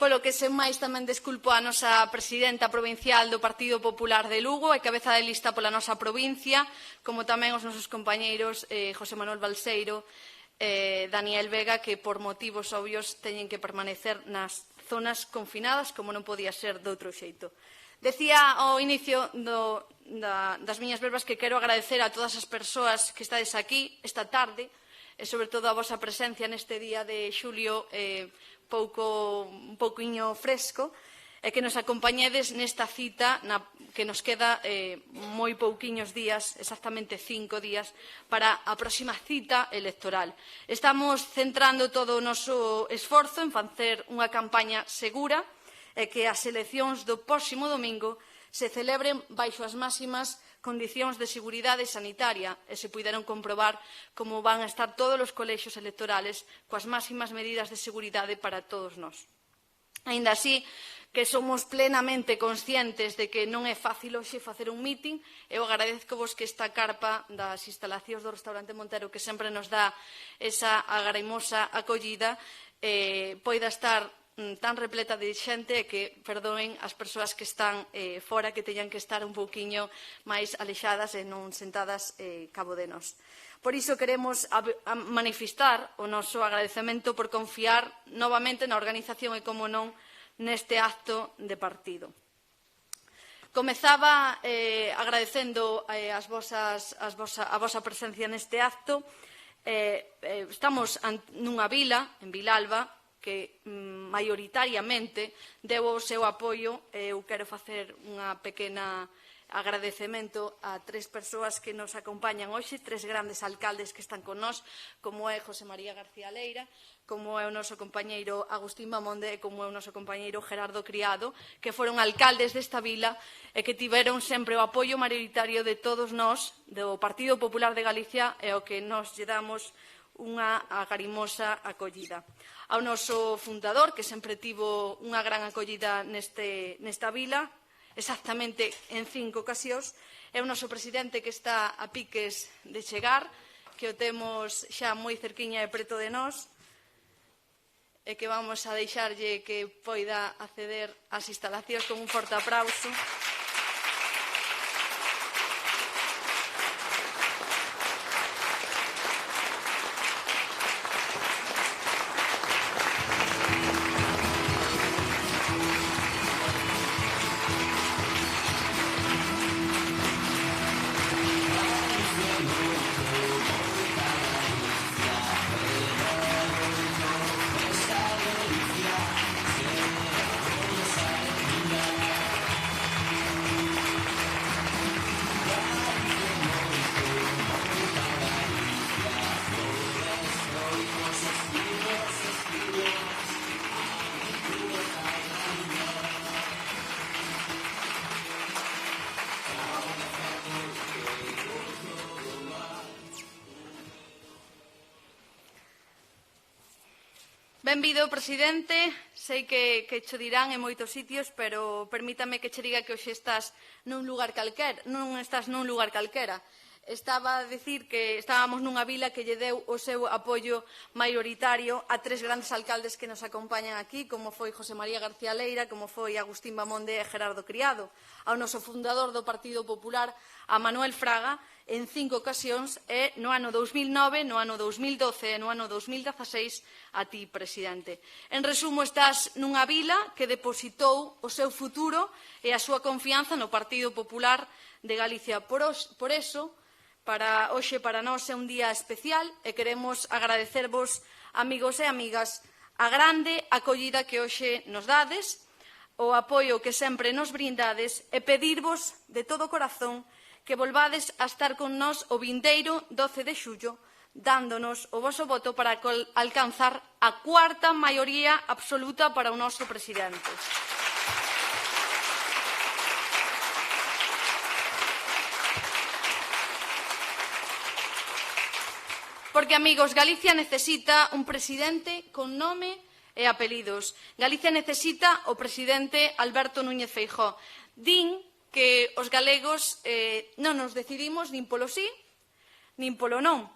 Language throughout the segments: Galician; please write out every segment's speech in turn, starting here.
Polo que, sen máis, tamén desculpo a nosa presidenta provincial do Partido Popular de Lugo e cabeza de lista pola nosa provincia, como tamén os nosos compañeiros José Manuel Balseiro e Daniel Vega, que por motivos obvios teñen que permanecer nas zonas confinadas, como non podía ser de outro xeito. Decía ao inicio das miñas verbas que quero agradecer a todas as persoas que estades aquí esta tarde e, sobre todo, a vosa presencia neste día de xulio un pouquiño fresco e que nos acompañedes nesta cita que nos queda moi pouquiños días, exactamente 5 días, para a próxima cita electoral. Estamos centrando todo o noso esforzo en facer unha campaña segura e que as eleccións do próximo domingo se celebren baixo as máximas condicións de seguridade sanitaria e se puideron comprobar como van a estar todos os colexios electorales coas máximas medidas de seguridade para todos nós. Aínda así, que somos plenamente conscientes de que non é fácil hoxe facer un mitin, eu agradezco-vos que esta carpa das instalacións do restaurante Montero, que sempre nos dá esa agarimosa acollida, poida estar tan repleta de xente e que perdoen as persoas que están fora, que teñan que estar un pouquiño máis alexadas e non sentadas cabo de nós. Por iso queremos manifestar o noso agradecemento por confiar novamente na organización e, como non, neste acto de partido. Comezaba agradecendo a vosa presencia neste acto. Estamos nunha vila, en Vilalba, que maioritariamente deu o seu apoio. Eu quero facer unha pequena agradecemento a 3 persoas que nos acompañan hoxe, 3 grandes alcaldes que están con nós, como é José María García Leira, como é o noso compañeiro Agustín Bamonde e como é o noso compañeiro Gerardo Criado, que foron alcaldes desta vila e que tiveron sempre o apoio mayoritario de todos nós, do Partido Popular de Galicia, e ao que nos lle damos unha agarimosa acollida. Ao noso fundador, que sempre tivo unha gran acollida nesta vila, exactamente en 5 ocasións, é o noso presidente, que está a piques de chegar, que o temos xa moi cerquiña e preto de nós, e que vamos a deixarlle que poida acceder ás instalacións con un forte aplauso. Benvido, presidente. Sei que cho dirán en moitos sitios, pero permítame que che diga que hoxe estás nun lugar calquera. Non estás nun lugar calquera. Estaba a dicir que estábamos nunha vila que lle deu o seu apoio maioritario a 3 grandes alcaldes que nos acompañan aquí, como foi José María García Leira, como foi Agustín Bamonde e Gerardo Criado, ao noso fundador do Partido Popular, a Manuel Fraga, en 5 ocasións, e no ano 2009, no ano 2012 e no ano 2016 a ti, presidente. En resumo, estás nunha vila que depositou o seu futuro e a súa confianza no Partido Popular de Galicia. Por eso, hoxe para nós é un día especial e queremos agradecervos, amigos e amigas, a grande acollida que hoxe nos dades, o apoio que sempre nos brindades e pedirvos de todo corazón que volvades a estar con nós o vindeiro 12 de xullo, dándonos o voso voto para alcanzar a 4ª maioría absoluta para o noso presidente. Porque, amigos, Galicia necesita un presidente con nome e apelidos. Galicia necesita o presidente Alberto Núñez Feijóo. Din que os galegos non nos decidimos nin polo sí, nin polo non,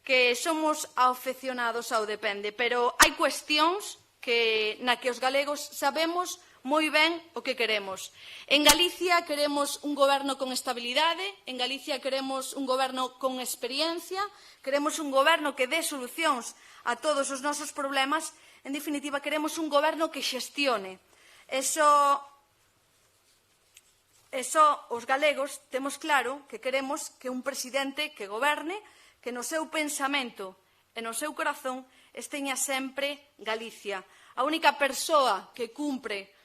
que somos afeccionados ao depende, pero hai cuestións na que os galegos sabemos moi ben o que queremos. En Galicia queremos un goberno con estabilidade, en Galicia queremos un goberno con experiencia, queremos un goberno que dé solucións a todos os nosos problemas, en definitiva queremos un goberno que xestione. Eso os galegos temos claro que queremos que un presidente que goberne, que no seu pensamento e no seu corazón esteña sempre Galicia. A única persoa que cumpre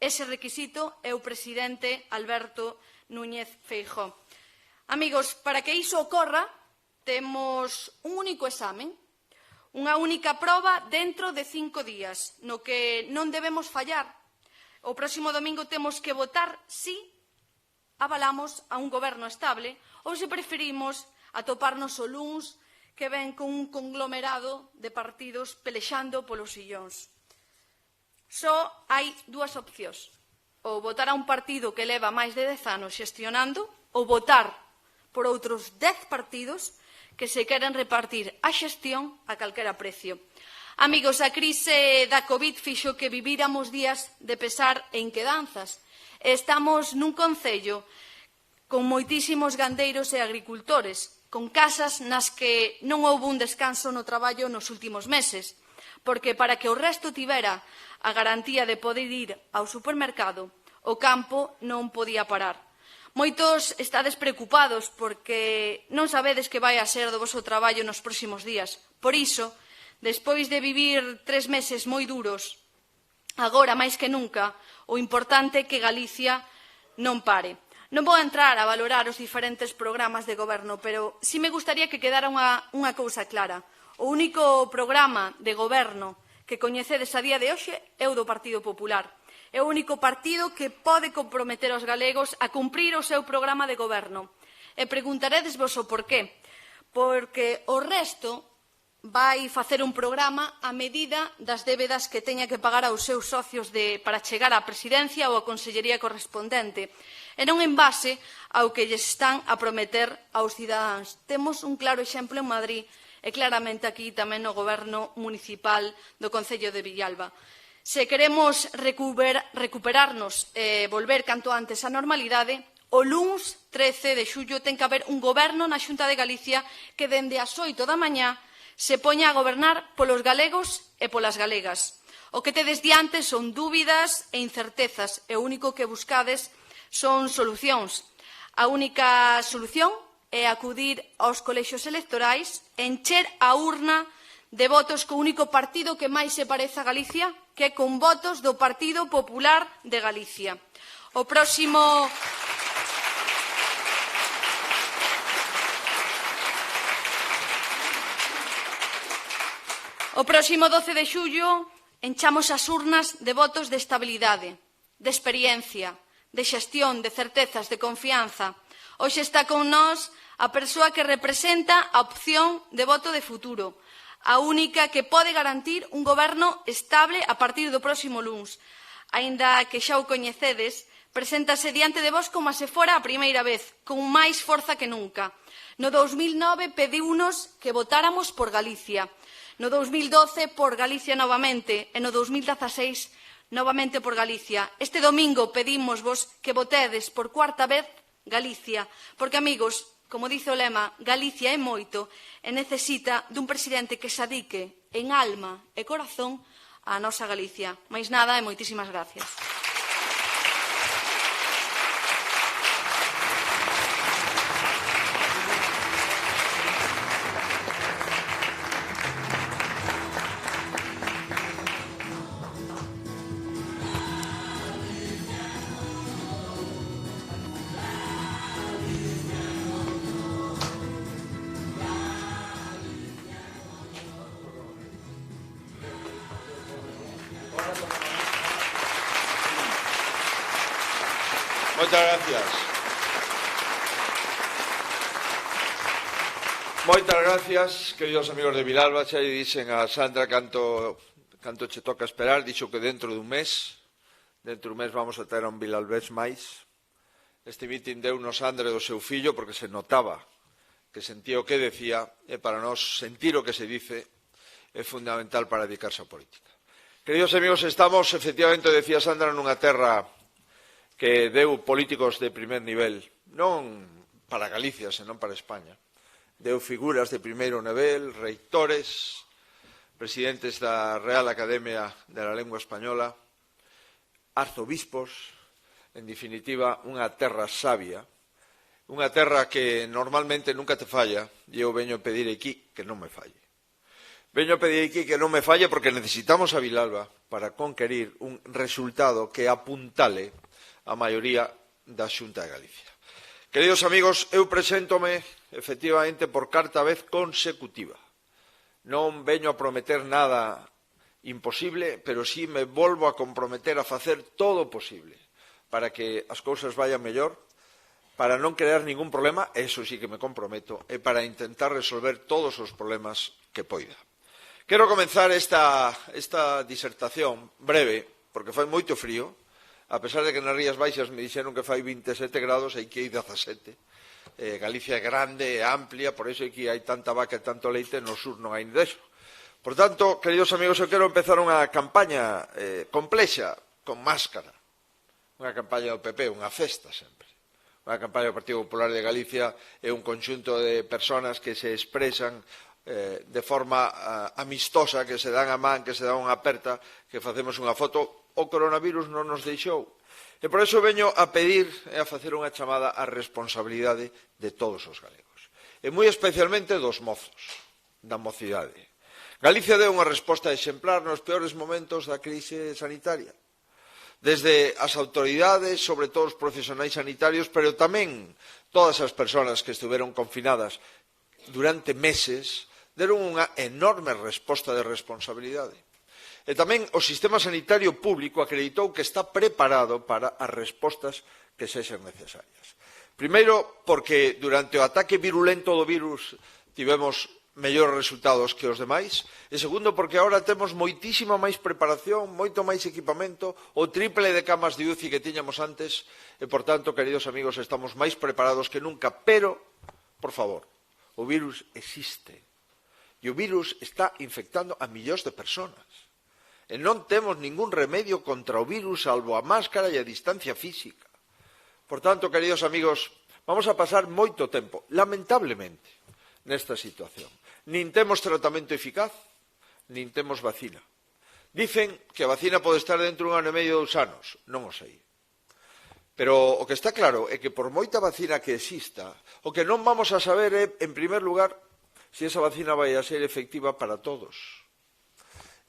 ese requisito é o presidente Alberto Núñez Feijóo. Amigos, para que iso ocorra, temos un único examen, unha única proba dentro de 5 días, no que non debemos fallar. O próximo domingo temos que votar si avalamos a un goberno estable ou se preferimos atoparnos o luns que ven con un conglomerado de partidos pelexando polos sillóns. Só hai dúas opcións, ou votar a un partido que leva máis de 10 anos xestionando ou votar por outros 10 partidos que se queren repartir a xestión a calquera precio. Amigos, a crise da COVID fixo que vivíramos días de pesar e inquedanzas. Estamos nun concello con moitísimos gandeiros e agricultores, con casas nas que non houbo un descanso no traballo nos últimos meses, porque para que o resto tivera a garantía de poder ir ao supermercado, o campo non podía parar. Moitos estades preocupados porque non sabedes que vai a ser do voso traballo nos próximos días. Por iso, despois de vivir 3 meses moi duros, agora máis que nunca, o importante é que Galicia non pare. Non vou entrar a valorar os diferentes programas de goberno, pero sí me gustaría que quedara unha cousa clara. O único programa de goberno que coñecedes a día de hoxe é o do Partido Popular. É o único partido que pode comprometer aos galegos a cumprir o seu programa de goberno. E preguntaredesvos o porqué. Porque o resto vai facer un programa a medida das débedas que teña que pagar aos seus socios para chegar á presidencia ou á consellería correspondente, e non en base ao que lles están a prometer aos cidadáns. Temos un claro exemplo en Madrid e claramente aquí tamén no goberno municipal do Concello de Villalba. Se queremos recuperarnos e volver canto antes á normalidade, o luns 13 de xullo ten que haber un goberno na Xunta de Galicia que dende as 8 da mañá se poña a gobernar polos galegos e polas galegas. O que tedes diante son dúbidas e incertezas e o único que buscades son solucións. A única solución é acudir aos colexios electorais, encher a urna de votos co único partido que máis se parece a Galicia, que é con votos do Partido Popular de Galicia. O próximo 12 de xullo enchamos as urnas de votos de estabilidade, de experiencia, de xestión, de certezas, de confianza. Hoxe está con nós a persoa que representa a opción de voto de futuro, a única que pode garantir un goberno estable a partir do próximo luns. Aínda que xa o coñecedes, preséntase diante de vos como se fora a primeira vez, con máis forza que nunca. No 2009 pediunos que votáramos por Galicia, no 2012 por Galicia novamente e no 2016 novamente por Galicia. Este domingo pedímosvos que votedes por cuarta vez Galicia, porque, amigos, como dice o lema, Galicia é moito e necesita dun presidente que se adique en alma e corazón á nosa Galicia. Máis nada e moitísimas gracias. Moitas gracias. Moitas gracias, queridos amigos de Vilalba. Xa lle dixen a Sandra canto che toca esperar. Dixo que dentro dun mes vamos a ter un vilalbés máis. Este mitin deu no Sandra do seu fillo porque se notaba que sentía o que decía, e para nós sentir o que se dice é fundamental para dedicarse á política. Queridos amigos, estamos, efectivamente, decía Sandra, nunha terra que deu políticos de primer nivel, non para Galicia, senón para España. Deu figuras de primeiro nivel, reitores, presidentes da Real Academia de la Lengua Española, arzobispos, en definitiva, unha terra sabia, unha terra que normalmente nunca te falla, e eu veño a pedir aquí que non me falle. Veño a pedir aquí que non me falle porque necesitamos a Vilalba para conquerir un resultado que apuntale a maioría da Xunta de Galicia. Queridos amigos, eu preséntome, efectivamente, por carta vez consecutiva. Non veño a prometer nada imposible, pero sí me volvo a comprometer a facer todo o posible para que as cousas vayan mellor, para non crear ningún problema, eso sí que me comprometo, e para intentar resolver todos os problemas que poida. Quero comenzar esta disertación breve, porque fai moito frío, a pesar de que nas Rías Baixas me dixeron que fai 27 grados, aquí hai 17. Galicia é grande, é amplia, por iso aquí hai tanta vaca e tanto leite, no sur non hai deso. Por tanto, queridos amigos, eu quero empezar unha campaña complexa, con máscara. Unha campaña do PP, unha festa sempre. Unha campaña do Partido Popular de Galicia é un conxunto de persoas que se expresan de forma amistosa, que se dan a man, que se dan unha aperta, que facemos unha foto. O coronavirus non nos deixou. E por iso veño a pedir e a facer unha chamada á responsabilidade de todos os galegos. E moi especialmente dos mozos, da mocidade. Galicia deu unha resposta exemplar nos peores momentos da crise sanitaria. Desde as autoridades, sobre todo os profesionais sanitarios, pero tamén todas as persoas que estuveron confinadas durante meses, deron unha enorme resposta de responsabilidade. E tamén o sistema sanitario público acreditou que está preparado para as respostas que sexan necesarias. Primeiro, porque durante o ataque virulento do virus tivemos mellores resultados que os demais. E segundo, porque agora temos moitísima máis preparación, moito máis equipamento, o triple de camas de UCI que tiñamos antes. E, por tanto, queridos amigos, estamos máis preparados que nunca. Pero, por favor, o virus existe. E o virus está infectando a millóns de persoas. E non temos ningún remedio contra o virus salvo a máscara e a distancia física. Por tanto, queridos amigos, vamos a pasar moito tempo, lamentablemente, nesta situación. Nin temos tratamento eficaz, nin temos vacina. Dicen que a vacina pode estar dentro de 1 ano e medio, 2 anos. Non o sei. Pero o que está claro é que por moita vacina que exista, o que non vamos a saber é, en primer lugar, se esa vacina vai a ser efectiva para todos.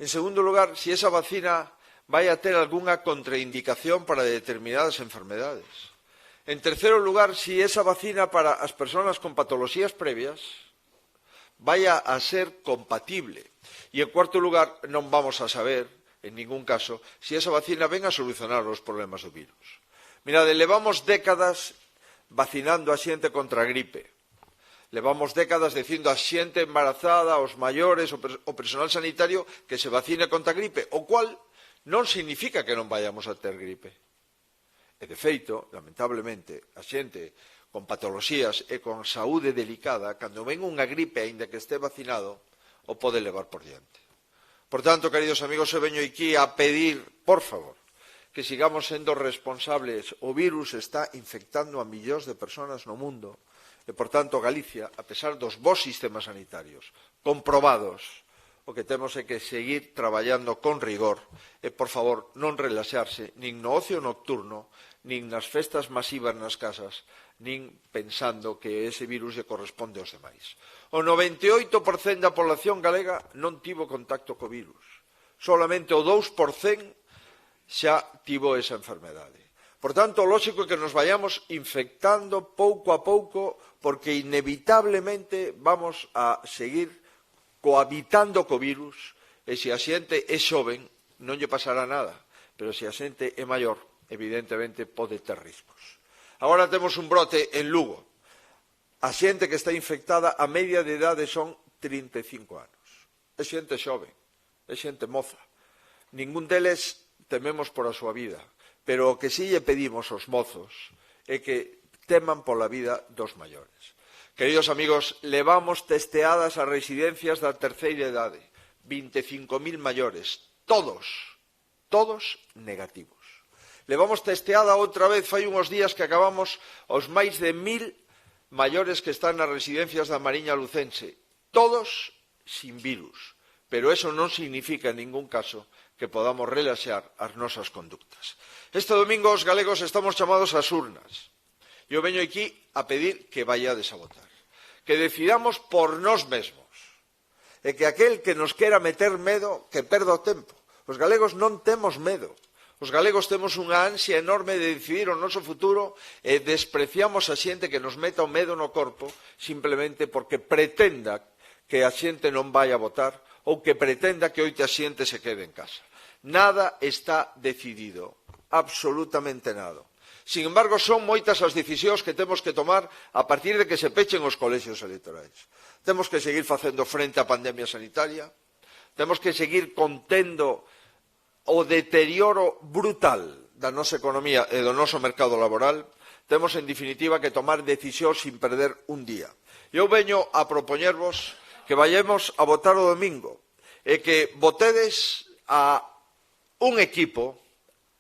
En segundo lugar, si esa vacina vai a ter algunha contraindicación para determinadas enfermedades. En terceiro lugar, si esa vacina para as persoas con patologías previas vai a ser compatible. E en cuarto lugar, non vamos a saber, en ningún caso, si esa vacina ven a solucionar os problemas do virus. Mirade, levamos décadas vacinando a xente contra a gripe. Levamos décadas dicindo a xente embarazada, aos maiores, o personal sanitario que se vacine contra a gripe, o cual non significa que non vayamos a ter gripe. E, de feito, lamentablemente, a xente con patoloxías e con saúde delicada, cando ven unha gripe, aínda que este vacinado, o pode levar por diante. Por tanto, queridos amigos, eu veño aquí a pedir, por favor, que sigamos sendo responsables. O virus está infectando a millóns de persoas no mundo. E, por tanto, Galicia, a pesar dos bons sistemas sanitarios comprobados, o que temos é que seguir traballando con rigor e, por favor, non relaxarse nin no ocio nocturno, nin nas festas masivas nas casas, nin pensando que ese virus lle corresponde aos demais. O 98% da población galega non tivo contacto co virus. Solamente o 2% xa tivo esa enfermedade. Por tanto, lógico é que nos vayamos infectando pouco a pouco, porque inevitablemente vamos a seguir cohabitando co virus, e se a xente é xoven non lle pasará nada, pero se a xente é maior, evidentemente pode ter riscos. Agora temos un brote en Lugo. A xente que está infectada, a media de idade son 35 anos. É xente xoven, é xente moza. Ningún deles tememos por a súa vida. Pero o que sí lle pedimos aos mozos é que teman pola vida dos maiores. Queridos amigos, levamos testeadas as residencias da terceira idade, 25.000 maiores, todos negativos. Levamos testeada outra vez fai uns días que acabamos os máis de 1000 maiores que están nas residencias da Mariña Lucense, todos sin virus, pero eso non significa en ningún caso que podamos relaxar as nosas conductas. Este domingo os galegos estamos chamados ás urnas. Eu veño aquí a pedir que vaiades a votar, que decidamos por nós mesmos, e que aquel que nos quera meter medo, que perda o tempo. Os galegos non temos medo. Os galegos temos unha ansia enorme de decidir o noso futuro e despreciamos a xente que nos meta o medo no corpo simplemente porque pretenda que a xente non vai a votar ou que pretenda que oita xente se quede en casa. Nada está decidido, absolutamente nada. Sin embargo, son moitas as decisións que temos que tomar a partir de que se pechen os colexios electorais. Temos que seguir facendo frente á pandemia sanitaria, temos que seguir contendo o deterioro brutal da nosa economía e do noso mercado laboral, temos en definitiva que tomar decisións sin perder un día. Eu veño a propoñervos que vayamos a votar o domingo e que votedes a un equipo,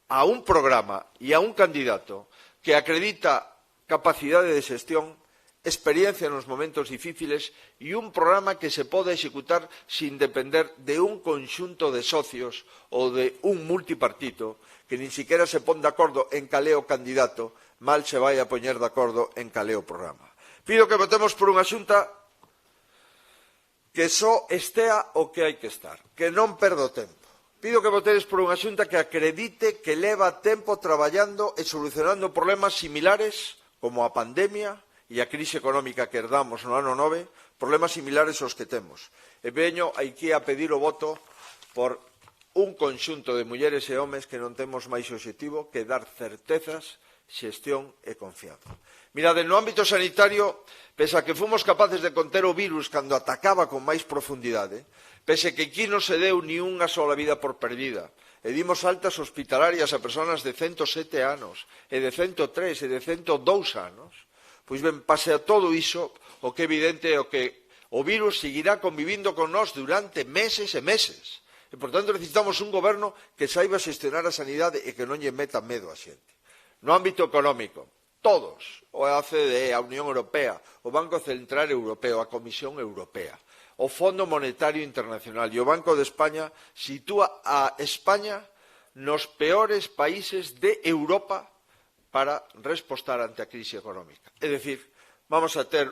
a un programa e a un candidato que acredita capacidade de xestión, experiencia nos momentos difíciles e un programa que se pode executar sin depender de un conxunto de socios ou de un multipartito que nin siquiera se pon de acordo en caleo candidato, mal se vai a poñer de acordo en caleo programa. Pido que votemos por unha xunta que só estea o que hai que estar, que non perda o tempo. Pido que votedes por unha xunta que acredite que leva tempo traballando e solucionando problemas similares como a pandemia e a crise económica que herdamos no ano 9, problemas similares aos que temos. E veño aquí a pedir o voto por un conxunto de mulleres e homes que non temos máis obxectivo que dar certezas, xestión e confianza. Mirade, no ámbito sanitario, pese a que fomos capaces de conter o virus cando atacaba con máis profundidade, pese que aquí non se deu ni unha sola vida por perdida, e dimos altas hospitalarias a persoas de 107 anos, e de 103, e de 102 anos, pois ben, pase a todo iso, o que é evidente é que o virus seguirá convivindo con nós durante meses e meses. E, por tanto, necesitamos un goberno que saiba xestionar a sanidade e que non lle meta medo a xente. No ámbito económico, todos, o OCDE, a Unión Europea, o Banco Central Europeo, a Comisión Europea, o Fondo Monetario Internacional e o Banco de España sitúa a España nos peores países de Europa para respostar ante a crise económica. É dicir, vamos a ter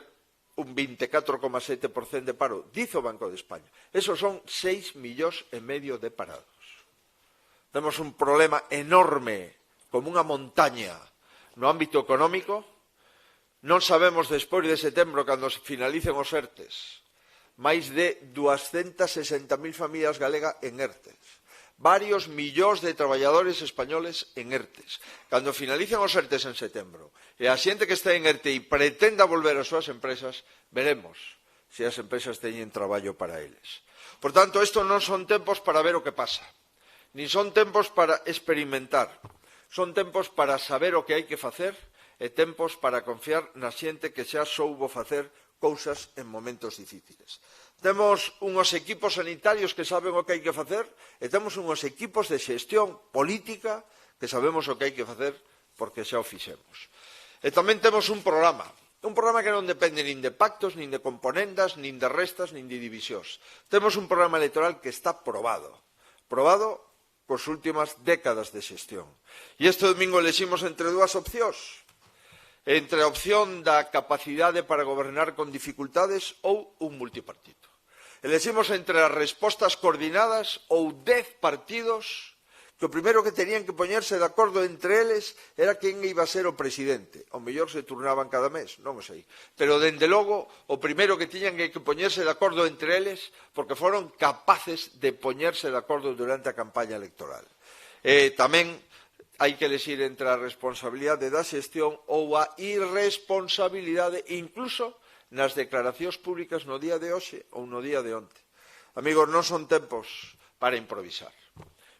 un 24,7% de paro, dice o Banco de España. Esos son 6,5 millóns de parados. Temos un problema enorme, como unha montaña, no ámbito económico. Non sabemos despois de setembro, cando se finalicen os ERTES, máis de 260.000 familias galegas en ERTES. Varios millóns de traballadores españoles en ERTES. Cando finalicen os ERTES en setembro e a xente que está en ERTE e pretenda volver ás súas empresas, veremos se as empresas teñen traballo para eles. Por tanto, isto non son tempos para ver o que pasa, nin son tempos para experimentar, son tempos para saber o que hai que facer e tempos para confiar na xente que xa soubo facer cousas en momentos difíciles. Temos unhos equipos sanitarios que saben o que hai que facer e temos unhos equipos de xestión política que sabemos o que hai que facer porque xa o fixemos. E tamén temos un programa que non depende nin de pactos, nin de componendas, nin de restas, nin de divisións. Temos un programa electoral que está probado cos últimas décadas de xestión. E este domingo eleximos entre dúas opcións, entre a opción da capacidade para gobernar con dificultades ou un multipartito. Eleximos entre as respostas coordinadas ou 10 partidos que o primeiro que tenían que poñerse de acordo entre eles era quen iba a ser o presidente. Ao mellor se turnaban cada mes, non o sei. Pero, dende logo, o primeiro que tiñan que poñerse de acordo entre eles porque foron capaces de poñerse de acordo durante a campaña electoral. Tamén hai que elexir entre a responsabilidade da xestión ou a irresponsabilidade, incluso nas declaracións públicas no día de hoxe ou no día de onte. Amigos, non son tempos para improvisar.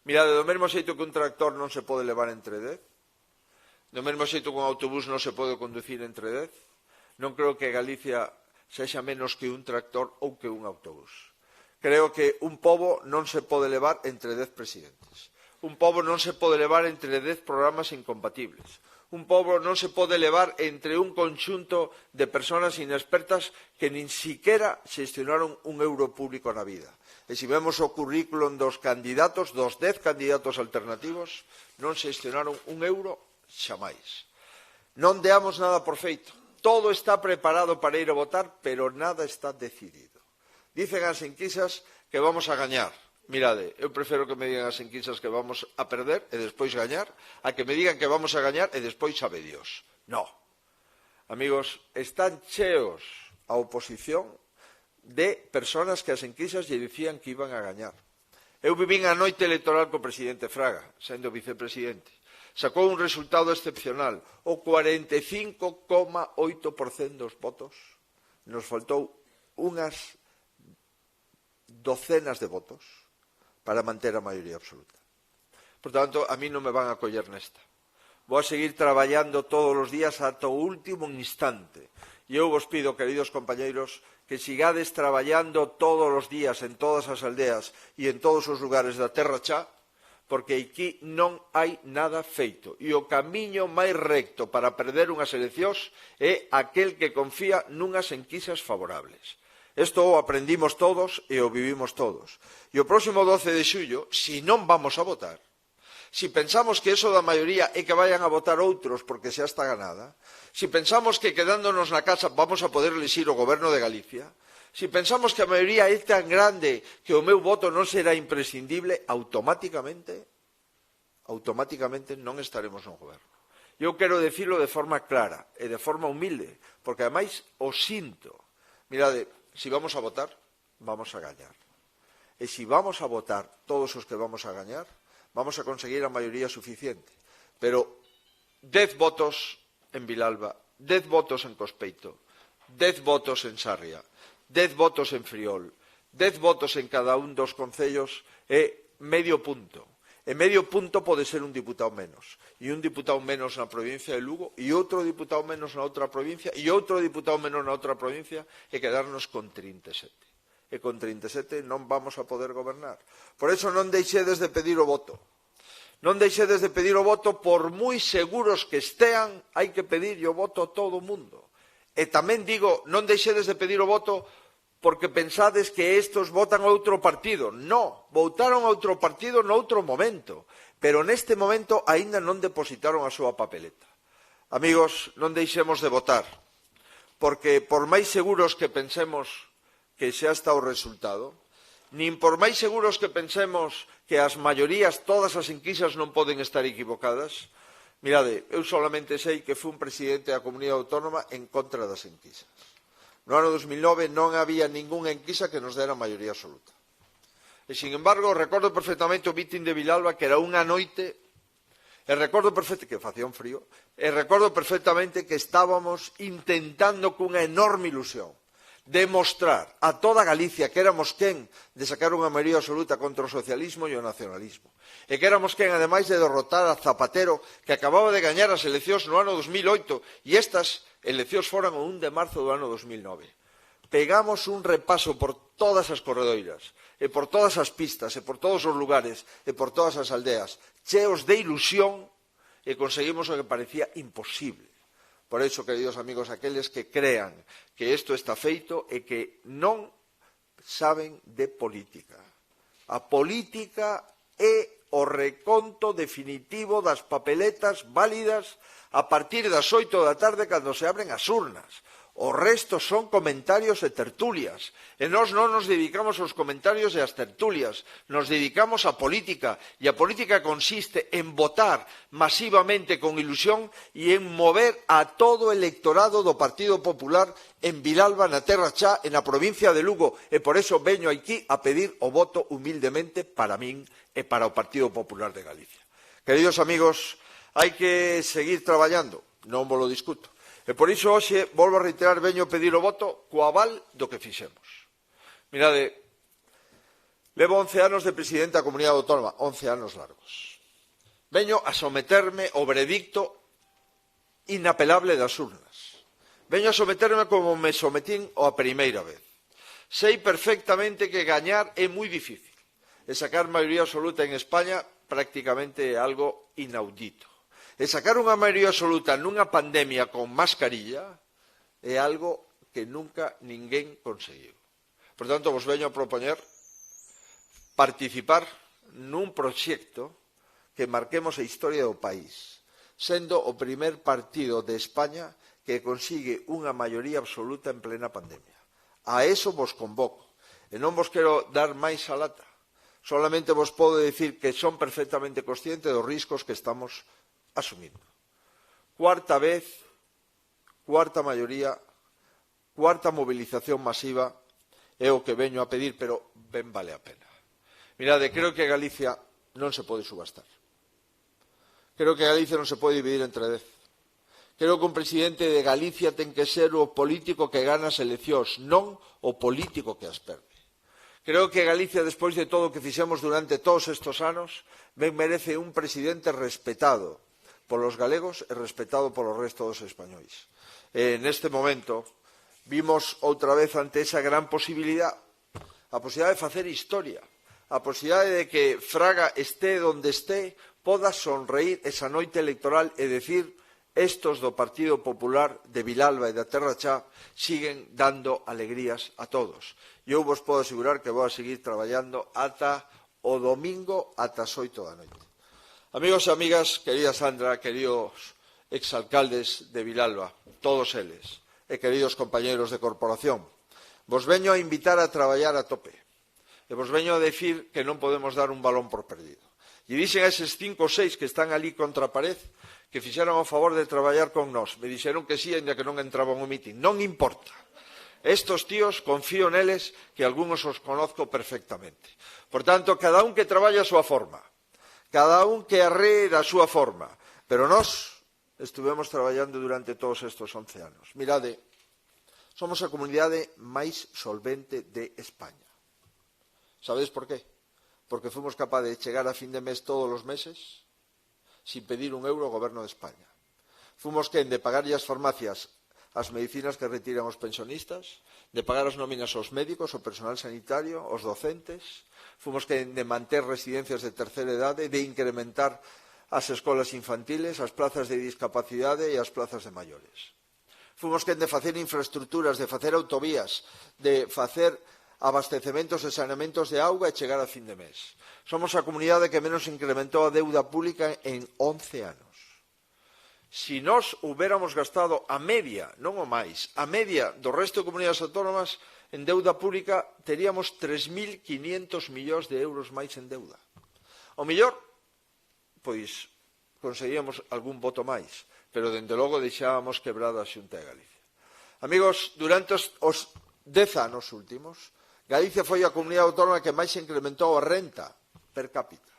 Mirade, do mesmo xeito que un tractor non se pode levar entre 10, do mesmo xeito que un autobús non se pode conducir entre 10, non creo que Galicia sexa menos que un tractor ou que un autobús. creo que un pobo non se pode levar entre 10 presidentes. Un pobo non se pode levar entre 10 programas incompatibles. Un pobo non se pode levar entre un conxunto de persoas inexpertas que nin siquiera xestionaron un euro público na vida. E se vemos o currículum dos candidatos, dos 10 candidatos alternativos, non xestionaron un euro xamais. Non deamos nada por feito. Todo está preparado para ir a votar, pero nada está decidido. Dicen as enquisas que vamos a gañar. Mirade, eu prefiro que me digan as enquisas que vamos a perder e despois gañar, a que me digan que vamos a gañar e despois sabe Dios. No. Amigos, están cheos a oposición de persoas que as enquisas lle dicían que iban a gañar. Eu vivín a noite electoral co presidente Fraga, sendo vicepresidente. Sacou un resultado excepcional, o 45,8% dos votos. Nos faltou unhas docenas de votos para manter a maioría absoluta. Por tanto, a mí non me van a coller nesta. Vou a seguir traballando todos os días ata o último instante. E eu vos pido, queridos compañeiros, que sigades traballando todos os días en todas as aldeas e en todos os lugares da Terra Chá, porque aquí non hai nada feito. E o camiño máis recto para perder unhas eleccións é aquel que confía nunhas enquisas favorables. Isto o aprendimos todos e o vivimos todos. E o próximo 12 de xullo, se non vamos a votar, se pensamos que eso da maioría é que vayan a votar outros porque xa está ganada, se pensamos que quedándonos na casa vamos a poder elixir o goberno de Galicia, se pensamos que a maioría é tan grande que o meu voto non será imprescindible, automáticamente non estaremos no goberno. Eu quero dicilo de forma clara e de forma humilde, porque ademais o sinto. Mirade, se vamos a votar, vamos a gañar. E se vamos a votar todos os que vamos a gañar, vamos a conseguir a maioría suficiente. Pero 10 votos en Vilalba, 10 votos en Cospeito, 10 votos en Sarria, 10 votos en Friol, 10 votos en cada un dos concellos é medio punto. E medio punto pode ser un diputado menos. E un diputado menos na provincia de Lugo, e outro diputado menos na outra provincia, e outro diputado menos na outra provincia, e quedarnos con 37. E con 37 non vamos a poder gobernar. Por eso non deixedes de pedir o voto. Non deixedes de pedir o voto, por moi seguros que estean, hai que pedir o voto a todo o mundo. E tamén digo, non deixedes de pedir o voto porque pensades que estos votan a outro partido. No, votaron a outro partido noutro momento, pero neste momento aínda non depositaron a súa papeleta. Amigos, non deixemos de votar, porque por máis seguros que pensemos que xa está o resultado, nin por máis seguros que pensemos que as maiorías, todas as enquisas non poden estar equivocadas, mirade, eu solamente sei que fui un presidente da Comunidade Autónoma en contra das enquisas. No ano 2009 non había ningunha enquisa que nos dera maioría absoluta. E, sin embargo, recordo perfectamente o mitin de Vilalba, que era unha noite, e recordo perfectamente que facía un frío, e recordo perfectamente que estábamos intentando cunha enorme ilusión demostrar a toda Galicia que éramos quen de sacar unha maioría absoluta contra o socialismo e o nacionalismo. E que éramos quen, ademais, de derrotar a Zapatero, que acababa de gañar as eleccións no ano 2008, e estas eleccións foran o 1 de marzo do ano 2009. Pegamos un repaso por todas as corredoiras, e por todas as pistas, e por todos os lugares, e por todas as aldeas, cheos de ilusión, e conseguimos o que parecía imposible. Por iso, queridos amigos, aqueles que crean que isto está feito e que non saben de política. A política é o reconto definitivo das papeletas válidas a partir das 8 da tarde cando se abren as urnas. O resto son comentarios e tertulias. E nós non nos dedicamos aos comentarios e ás tertulias. Nos dedicamos á política. E a política consiste en votar masivamente con ilusión e en mover a todo o electorado do Partido Popular en Vilalba, na Terra Chá, e na provincia de Lugo. E por eso veño aquí a pedir o voto humildemente para min e para o Partido Popular de Galicia. Queridos amigos, hai que seguir traballando. Non vos lo discuto. E por iso hoxe, volvo a reiterar, veño pedir o voto co aval do que fixemos. Mirade, levo 11 anos de presidente da Comunidade Autónoma, 11 anos largos. Veño a someterme ao veredicto inapelable das urnas. Veño a someterme como me sometín a primeira vez. Sei perfectamente que gañar é moi difícil. E sacar maioría absoluta en España prácticamente é algo inaudito. E sacar unha maioría absoluta nunha pandemia con mascarilla é algo que nunca ninguén conseguiu. Por tanto, vos veño a propoñer participar nun proxecto que marquemos a historia do país, sendo o primer partido de España que consigue unha maioría absoluta en plena pandemia. A eso vos convoco. E non vos quero dar máis a lata. Solamente vos podo dicir que son perfectamente conscientes dos riscos que estamos asumindo. Cuarta vez, cuarta maioría, cuarta movilización masiva é o que veño a pedir, pero ben vale a pena. Mirade, creo que Galicia non se pode subastar. Creo que Galicia non se pode dividir entre 10. Creo que un presidente de Galicia ten que ser o político que gana as eleccións, non o político que as perde. Creo que Galicia, despois de todo o que fixemos durante todos estes anos, ben merece un presidente respetado polos galegos e respetado polo resto dos españois. Neste momento, vimos outra vez ante esa gran posibilidad, a posibilidade de facer historia, a posibilidade de que Fraga este onde este, poda sonreír esa noite electoral e decir estos do Partido Popular de Vilalba e da Terra Chá siguen dando alegrías a todos. E eu vos podo asegurar que vou a seguir traballando ata o domingo ata as 8 da noite. Amigos e amigas, querida Sandra, queridos exalcaldes de Vilalba, todos eles, e queridos compañeros de corporación, vos veño a invitar a traballar a tope. E vos veño a decir que non podemos dar un balón por perdido. E dixen a eses 5 ou 6 que están ali contra a pared que fixeron o favor de traballar con nós. Me dixeron que sí, ainda que non entraban ao mitin. Non importa. Estos tíos, confío neles, que algúns os conozco perfectamente. Por tanto, cada un que traballe a súa forma, cada un que arree da súa forma, pero nós estuvemos traballando durante todos estes 11 anos. Mirade, somos a comunidade máis solvente de España. Sabedes por qué? Porque fomos capaces de chegar a fin de mes todos os meses sin pedir un euro ao Goberno de España. Fomos quen de pagarlle as farmacias as medicinas que retiran os pensionistas, de pagar as nóminas aos médicos, ao personal sanitario, aos docentes. Fomos quen de manter residencias de terceira idade, de incrementar as escolas infantiles, as plazas de discapacidade e as plazas de maiores. Fomos quen de facer infraestructuras, de facer autovías, de facer abastecementos e saneamentos de auga e chegar a fin de mes. Somos a comunidade que menos incrementou a deuda pública en 11 anos. Si nós hubiéramos gastado a media, non o máis, a media do resto de comunidades autónomas en deuda pública, teríamos 3.500 millóns de euros máis en deuda. O mellor, pois, conseguíamos algún voto máis, pero, dende logo, deixábamos quebrada a Xunta de Galicia. Amigos, durante os 10 anos últimos, Galicia foi a comunidade autónoma que máis incrementou a renta per cápita.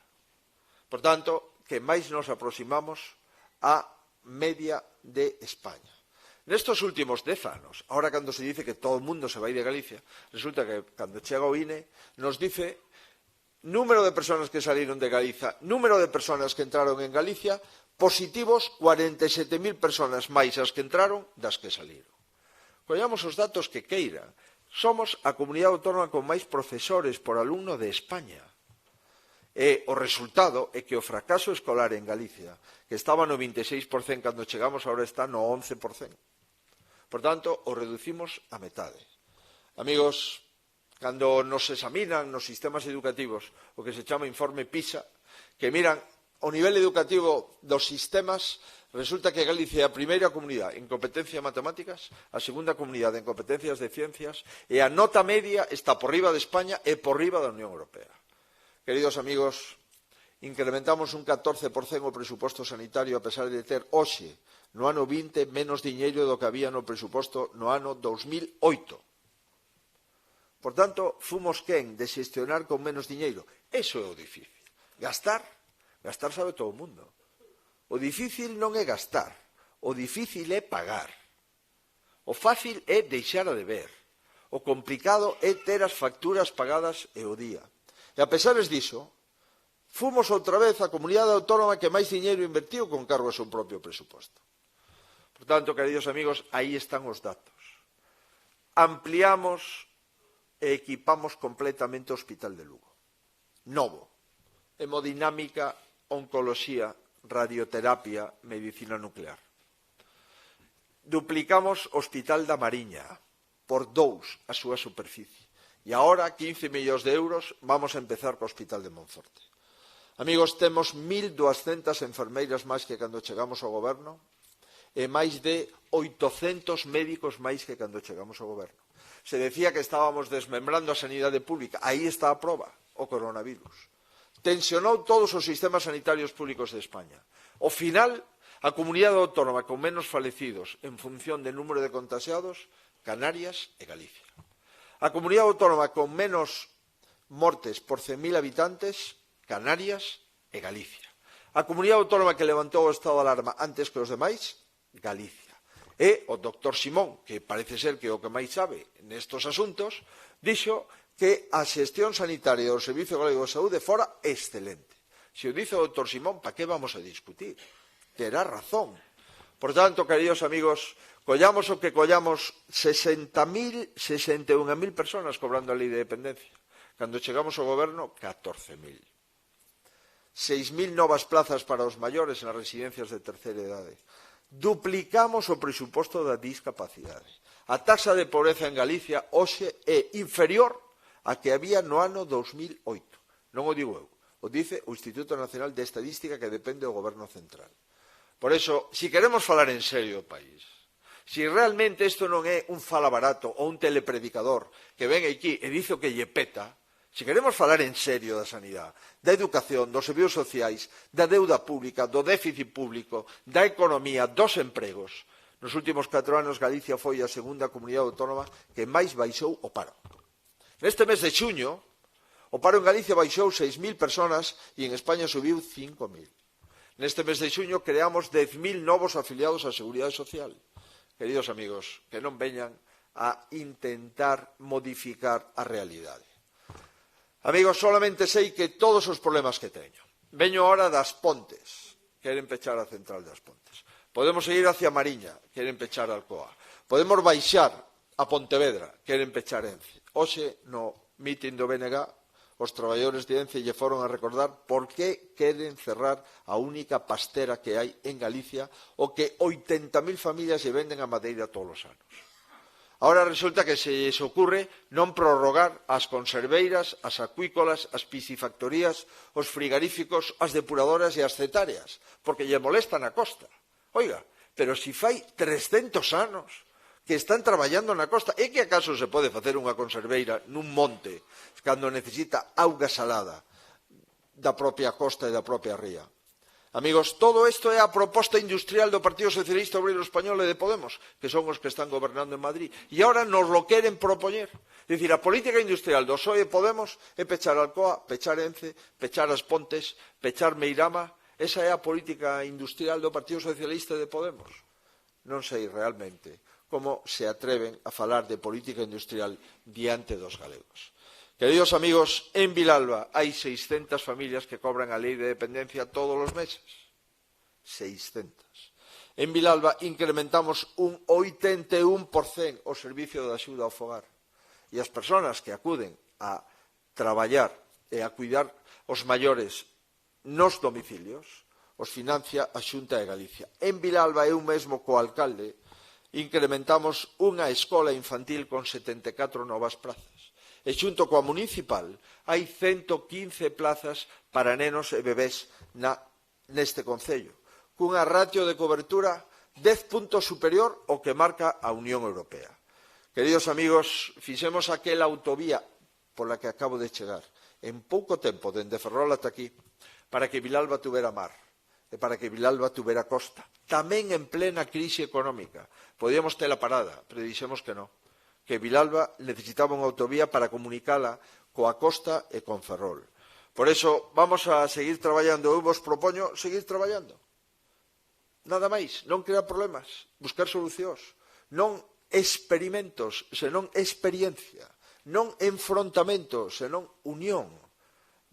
Por tanto, que máis nos aproximamos á media de España. Nestos últimos 10 anos, ahora cando se dice que todo o mundo se vai de Galicia, resulta que cando chega o INE nos dice número de persoas que saliron de Galicia, número de persoas que entraron en Galicia, positivos 47.000 persoas máis as que entraron das que saliron. Collamos os datos que queiran. Somos a comunidade autónoma con máis profesores por alumno de España. E o resultado é que o fracaso escolar en Galicia, que estaba no 26% cando chegamos, agora está no 11%. Por tanto, o reducimos a metade. Amigos, cando nos examinan nos sistemas educativos o que se chama informe PISA, que miran o nivel educativo dos sistemas, resulta que Galicia é a primeira comunidade en competencia de matemáticas, a segunda comunidade en competencias de ciencias e a nota media está por riba de España e por riba da Unión Europea. Queridos amigos, incrementamos un 14% o presuposto sanitario a pesar de ter hoxe, no ano 20, menos diñeiro do que había no presuposto no ano 2008. Por tanto, fomos quen de xestionar con menos diñeiro. Eso é o difícil. Gastar sabe todo o mundo. O difícil non é gastar, o difícil é pagar. O fácil é deixar a deber. O complicado é ter as facturas pagadas e o día. E a pesares diso, fomos outra vez a comunidade autónoma que máis diñeiro invertiu con cargo a seu propio presuposto. Por tanto, queridos amigos, aí están os datos. Ampliamos e equipamos completamente o Hospital de Lugo. Novo. Hemodinámica, oncoloxía, radioterapia, medicina nuclear. Duplicamos o Hospital da Mariña por 2 a súa superficie. E agora, 15 millóns de euros, vamos a empezar co Hospital de Monforte. Amigos, temos 1.200 enfermeiras máis que cando chegamos ao goberno e máis de 800 médicos máis que cando chegamos ao goberno. Se decía que estábamos desmembrando a sanidade pública. Aí está a proba, o coronavirus. Tensionou todos os sistemas sanitarios públicos de España. Ao final, a comunidade autónoma con menos falecidos en función do número de contagiados, Canarias e Galicia. A comunidade autónoma con menos mortes por 100.000 habitantes, Canarias e Galicia. A comunidade autónoma que levantou o estado de alarma antes que os demais, Galicia. E o doctor Simón, que parece ser que é o que máis sabe nestos asuntos, dixo que a xestión sanitaria do Servicio Galego de Saúde fora excelente. Se o dice o doctor Simón, para que vamos a discutir? Terá razón. Por tanto, queridos amigos, collamos o que collamos, 61.000 personas cobrando a lei de dependencia. Cando chegamos ao goberno, 14.000. 6.000 novas plazas para os maiores nas residencias de terceira idade. Duplicamos o presuposto da discapacidade. A taxa de pobreza en Galicia hoxe é inferior a que había no ano 2008. Non o digo eu, o dice o Instituto Nacional de Estadística, que depende do Goberno Central. Por eso, si queremos falar en serio o país, si realmente isto non é un fala barato ou un telepredicador que ven aquí e dice o que lle peta, si queremos falar en serio da sanidade, da educación, dos servizos sociais, da deuda pública, do déficit público, da economía, dos empregos, nos últimos 4 anos Galicia foi a segunda comunidade autónoma que máis baixou o paro. Neste mes de xuño, o paro en Galicia baixou 6.000 personas e en España subiu 5.000. Neste mes de xuño creamos 10.000 novos afiliados á Seguridade Social. Queridos amigos, que non veñan a intentar modificar a realidade. Amigos, solamente sei que todos os problemas que teño. Veño ahora das Pontes, queren pechar a central das Pontes. Podemos seguir hacia Mariña, queren pechar a Alcoa. Podemos baixar a Pontevedra, queren pechar Ence. Hoxe, no mitin do BNG, os traballadores de Ence lle foron a recordar por que queren cerrar a única pastera que hai en Galicia, o que 80.000 familias lle venden a madeira todos os anos. Ahora resulta que se lles ocurre non prorrogar as conserveiras, as acuícolas, as piscifactorías, os frigaríficos, as depuradoras e as cetáreas, porque lle molestan a costa. Oiga, pero si fai 300 anos que están traballando na costa, é que acaso se pode facer unha conserveira nun monte cando necesita auga salada da propia costa e da propia ría? Amigos, todo isto é a proposta industrial do Partido Socialista Obreiro Español e de Podemos, que son os que están gobernando en Madrid, e agora nos lo queren propoñer. É dicir, a política industrial do PSOE e Podemos é pechar Alcoa, pechar Ence, pechar as Pontes, pechar Meirama. Esa é a política industrial do Partido Socialista e de Podemos. Non sei realmente como se atreven a falar de política industrial diante dos galegos. Queridos amigos, en Vilalba hai 600 familias que cobran a lei de dependencia todos os meses. 600. En Vilalba incrementamos un 81% o servicio de axuda ao fogar. E as persoas que acuden a traballar e a cuidar os maiores nos domicilios os financia a Xunta de Galicia. En Vilalba, eu mesmo co alcalde incrementamos unha escola infantil con 74 novas plazas. E xunto coa municipal hai 115 plazas para nenos e bebés neste concello, cunha ratio de cobertura 10 puntos superior ao que marca a Unión Europea. Queridos amigos, fixemos aquela autovía pola que acabo de chegar en pouco tempo, dende Ferrol ata aquí, para que Vilalba tuvera mar e para que Vilalba tuvera costa. Tamén en plena crise económica. Podíamos tela parada, pero dixemos que non. Que Vilalba necesitaba unha autovía para comunicala coa costa e con Ferrol. Por eso vamos a seguir traballando. Eu vos propoño seguir traballando. Nada máis, non crear problemas, buscar solucións. Non experimentos, senón experiencia. Non enfrontamento, senón unión.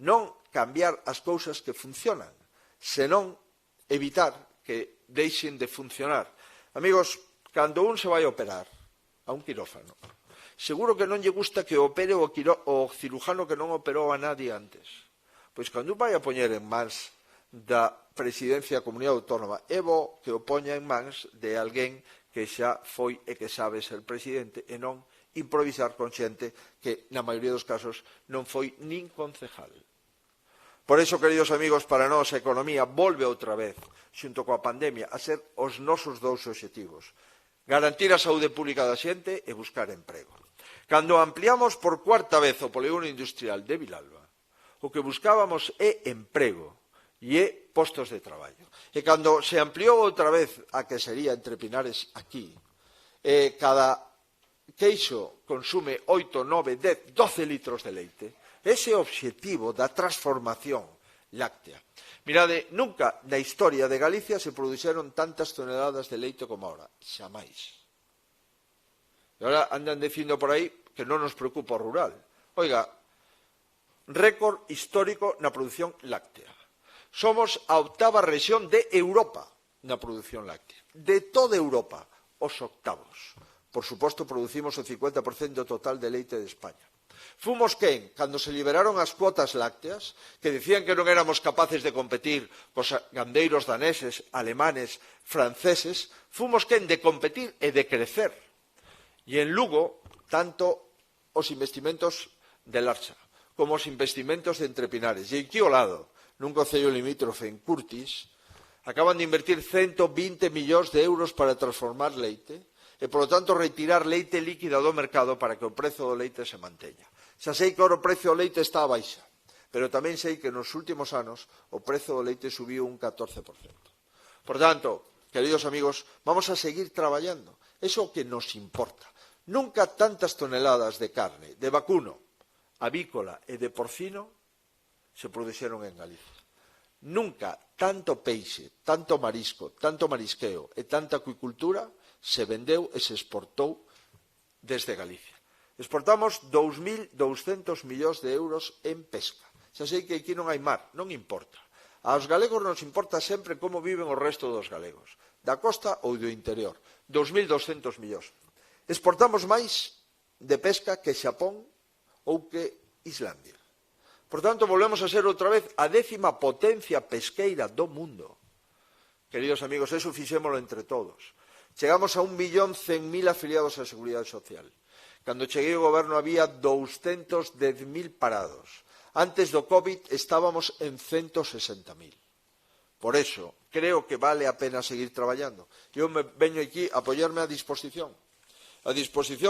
Non cambiar as cousas que funcionan, senón evitar que deixen de funcionar. Amigos, cando un se vai a operar a un quirófano, Seguro que non lle gusta que opere o cirujano que non operou a nadie antes. Pois cando vai a poñer en mans da presidencia da comunidade autónoma, é bo que o poña en mans de alguén que xa foi e que sabe ser presidente e non improvisar con xente que, na maioría dos casos, non foi nin concejal. Por iso, queridos amigos, para nós a economía volve outra vez, xunto coa pandemia, a ser os nosos dous obxectivos. Garantir a saúde pública da xente e buscar emprego. Cando ampliamos por cuarta vez o polígono industrial de Vilalba, o que buscábamos é emprego e é postos de traballo. E cando se ampliou outra vez a que sería entre Pinares aquí, cada queixo consume 8, 9, 10, 12 litros de leite. Ese obxectivo da transformación láctea. Mirade, nunca na historia de Galicia se produxeron tantas toneladas de leite como ahora. Xamais. E ahora andan dicindo por aí que non nos preocupa o rural. Oiga, récord histórico na produción láctea. Somos a 8ª rexión de Europa na produción láctea. De toda Europa, os 8º. Por suposto, producimos o 50% total de leite de España. Fomos quen, cando se liberaron as cuotas lácteas, que dicían que non éramos capaces de competir cos gandeiros daneses, alemanes, franceses, fomos quen de competir e de crecer. E en Lugo, tanto os investimentos de Larcha como os investimentos de Entre Pinares. E aquí ao lado, nun concello limítrofe en Curtis, acaban de invertir 120 millóns de euros para transformar leite e, polo tanto, retirar leite líquida do mercado para que o prezo do leite se manteña. Xa sei que o prezo do leite está a baixa, pero tamén sei que nos últimos anos o prezo do leite subiu un 14%. Por tanto, queridos amigos, vamos a seguir traballando. Eso é o que nos importa. Nunca tantas toneladas de carne, de vacuno, avícola e de porcino se produxeron en Galicia. Nunca tanto peixe, tanto marisco, tanto marisqueo e tanta acuicultura se vendeu e se exportou desde Galicia. Exportamos 2.200 millóns de euros en pesca. Xa sei que aquí non hai mar, non importa. Aos galegos nos importa sempre como viven o resto dos galegos, da costa ou do interior. 2.200 millóns. Exportamos máis de pesca que Xapón ou que Islandia. Por tanto, volvemos a ser outra vez a 10ª potencia pesqueira do mundo. Queridos amigos, eso fixémolo entre todos. Chegamos a 1.100.000 afiliados á Seguridade Social. Cando cheguei ao goberno había 210.000 parados. Antes do COVID estábamos en 160.000. Por eso, creo que vale a pena seguir traballando. Eu veño aquí a apoiarme a disposición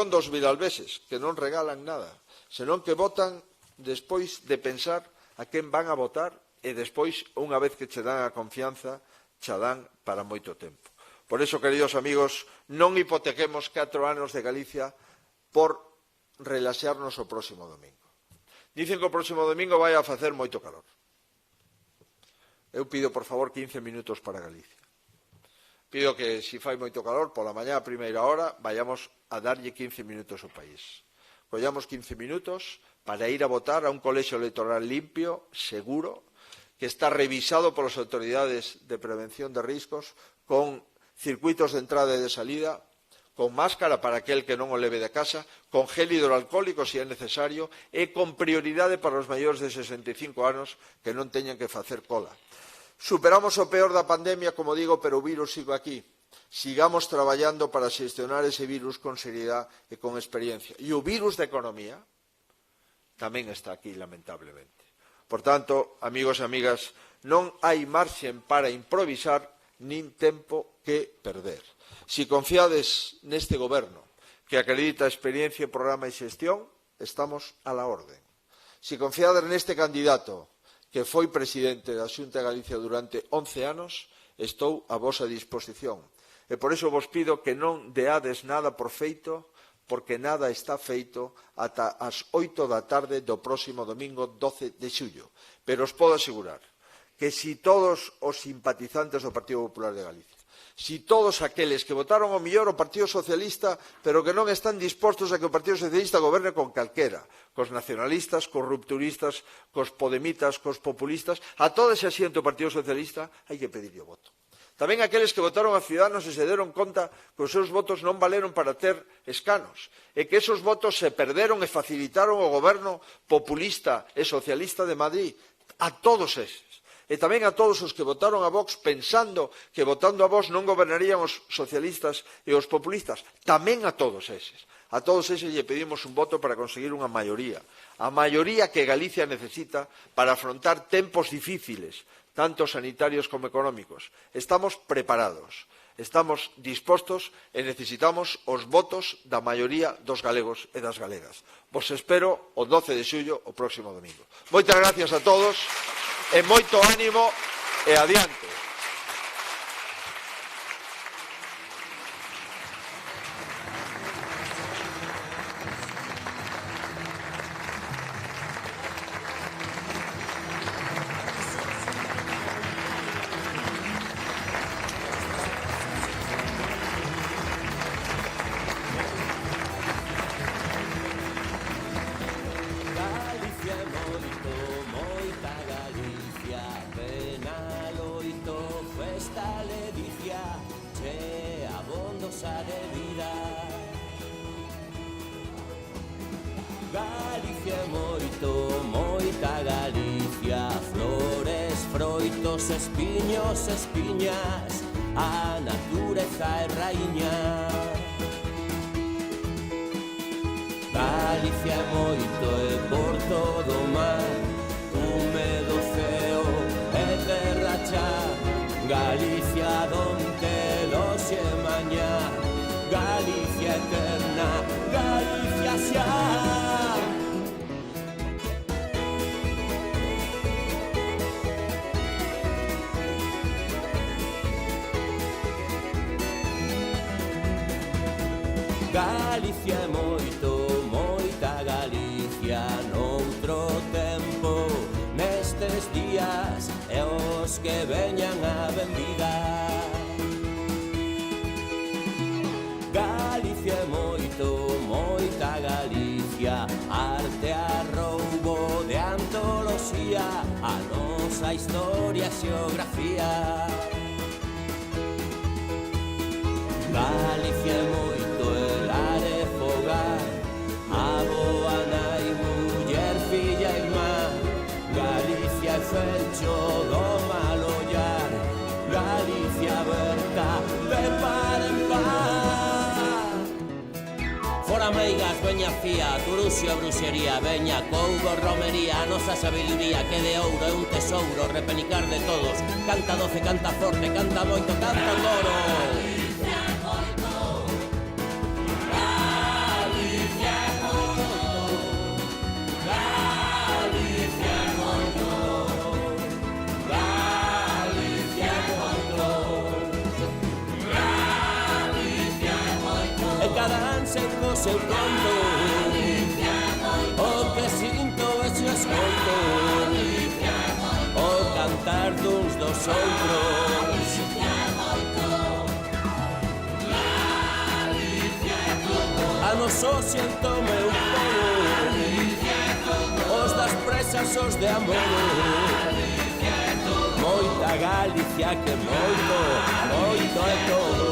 dos vilalveses, que non regalan nada, senón que votan despois de pensar a quen van a votar e despois, unha vez que che dan a confianza, che dan para moito tempo. Por eso, queridos amigos, non hipotequemos 4 anos de Galicia por relaxarnos o próximo domingo. Dicen que o próximo domingo vai a facer moito calor. Eu pido, por favor, 15 minutos para Galicia. Pido que, se fai moito calor, pola mañá a primeira hora, vayamos a darlle 15 minutos ao país. Collamos 15 minutos para ir a votar a un colexio electoral limpio, seguro, que está revisado polas autoridades de prevención de riscos, con circuitos de entrada e de salida, con máscara para aquel que non o leve de casa, con gel hidroalcohólico se é necesario e con prioridade para os maiores de 65 anos que non teñan que facer cola. Superamos o peor da pandemia, como digo, pero o virus sigue aquí. Sigamos traballando para xestionar ese virus con seriedade e con experiencia. E o virus da economía tamén está aquí, lamentablemente. Por tanto, amigos e amigas, non hai marxen para improvisar nin tempo que perder. Si confiades neste goberno, que acredita experiencia, programa e xestión, estamos a la orden. Si confiades neste candidato, que foi presidente da Xunta de Galicia durante 11 anos, estou a vosa disposición. E por iso vos pido que non deades nada por feito, porque nada está feito ata as 8 da tarde do próximo domingo 12 de xullo. Pero os podo asegurar que si todos os simpatizantes do Partido Popular de Galicia, si todos aqueles que votaron ao mellor o Partido Socialista, pero que non están dispostos a que o Partido Socialista goberne con calquera, cos nacionalistas, cos rupturistas, cos podemitas, cos populistas, a toda esa xente do Partido Socialista hai que pedirlle o voto. Tamén aqueles que votaron a Ciudadanos e se deron conta que os seus votos non valeron para ter escanos e que esos votos se perderon e facilitaron o goberno populista e socialista de Madrid. A todos eses. E tamén a todos os que votaron a Vox pensando que votando a Vox non gobernarían os socialistas e os populistas. Tamén a todos eses. A todos eses lle pedimos un voto para conseguir unha maioría. A maioría que Galicia necesita para afrontar tempos difíciles, tanto sanitarios como económicos. Estamos preparados, estamos dispostos e necesitamos os votos da maioría dos galegos e das galegas. Vos espero o 12 de xullo, o próximo domingo. Moitas gracias a todos e moito ánimo e adiante. Galicia é moito, moita Galicia, flores, froitos, espiños, espiñas, a natureza é raíña. Galicia é moito e por todo o mar, húmedo ceo e terra chá. Galicia donde los e mañá, Galicia eterna, Galicia xa. Galicia é moito, moita Galicia, noutro tempo, nestes días, e os que veñan a benvida. Galicia é moito, moita Galicia, arte a roubo de antoloxía, a nosa historia e xeografía. Galicia é moito elar e fogar, avoa, nai, muller, filla e irmá. Galicia é fecho do mal ollar, Galicia aberta de par en par. Fora meigas, veña fía, turuxo e bruxería, veña cougo, romería, a nosa sabiduría que de ouro é un tesouro, repenicar de todos. Canta doce, canta forte, canta moito, canta coro. Co seu conto, o que sinto e se escoito, o cantar duns dos outros. A noso siento meu povo, os das presas, os de amor. Moita Galicia que moito, moito é todo.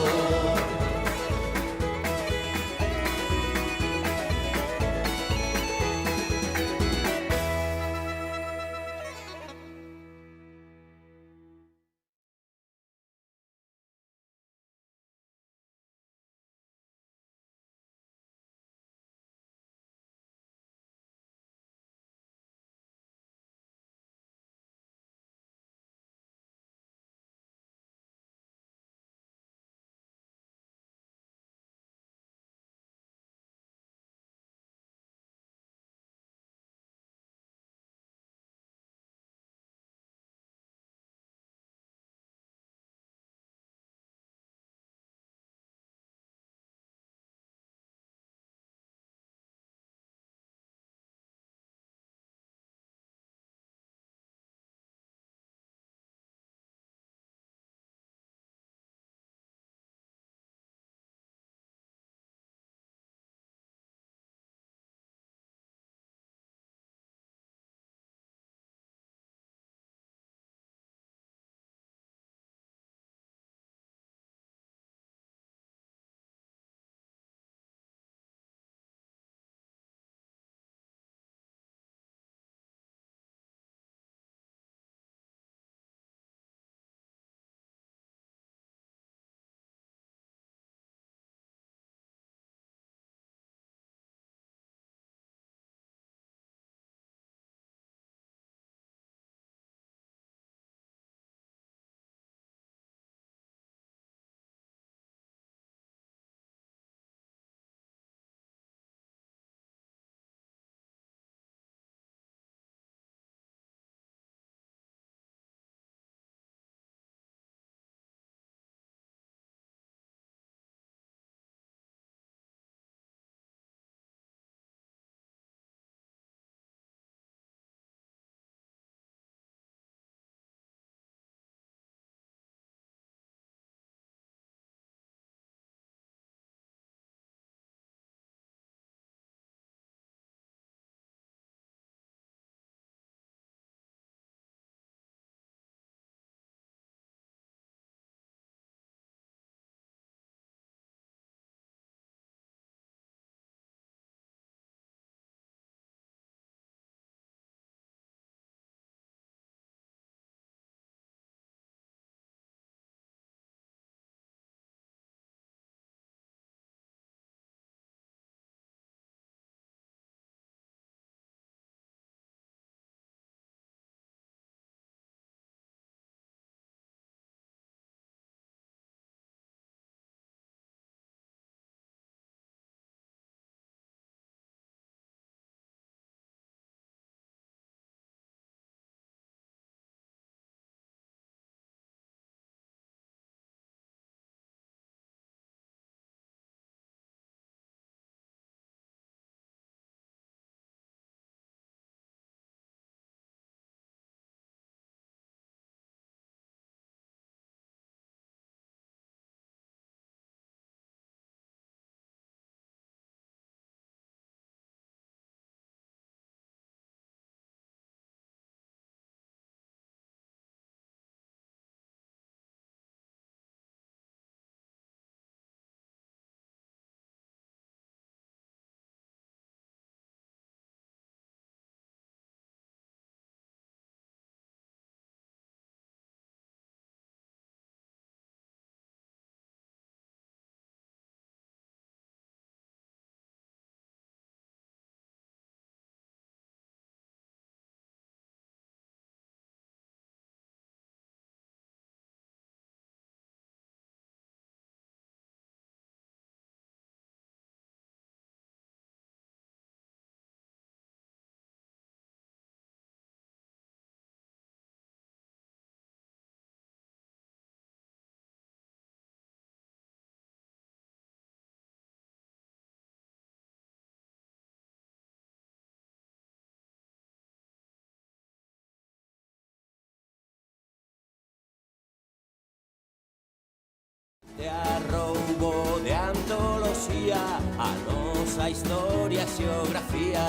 De arroubo de antoloxía a nosa historia e xeografía.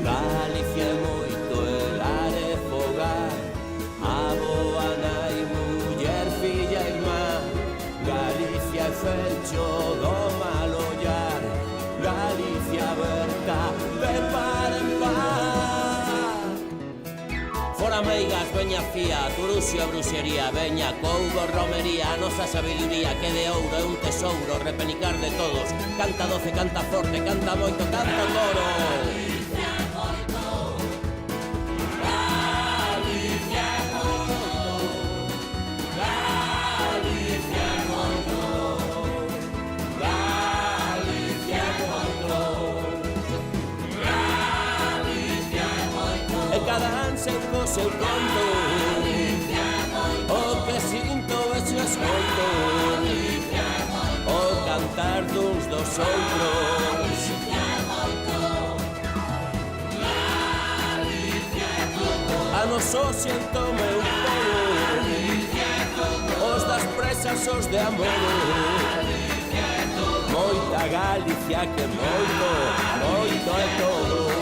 Galicia é moito elar e fogar, avoa, nai, muller, filla e irmá. Galicia é fecho do mal ollar, Galicia aberta de par en par. Fora meigas, veña fía, turuxio, bruxería, veña coubo, romería, a nosa sabiduría que de ouro é un tesouro, repenicar de todos. Canta doce, canta forte, canta moito, canta coro. O seu conto, o que sinto e se escolto, o cantar duns dos outros. A noso siento meu povo, os das presas, os de amor. Moita Galicia que moito, moito é todo.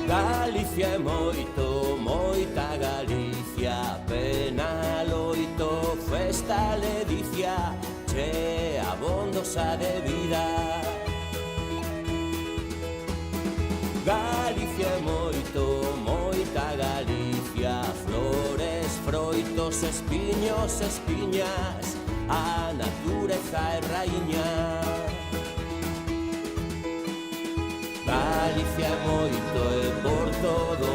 Galicia é moito, moita Galicia, pena, loito, festa, ledicia, che abondosa de vida. Galicia é moito, moita Galicia, flores, froitos, espiños, espiñas, a natureza é raíña. Galicia é moito e por todo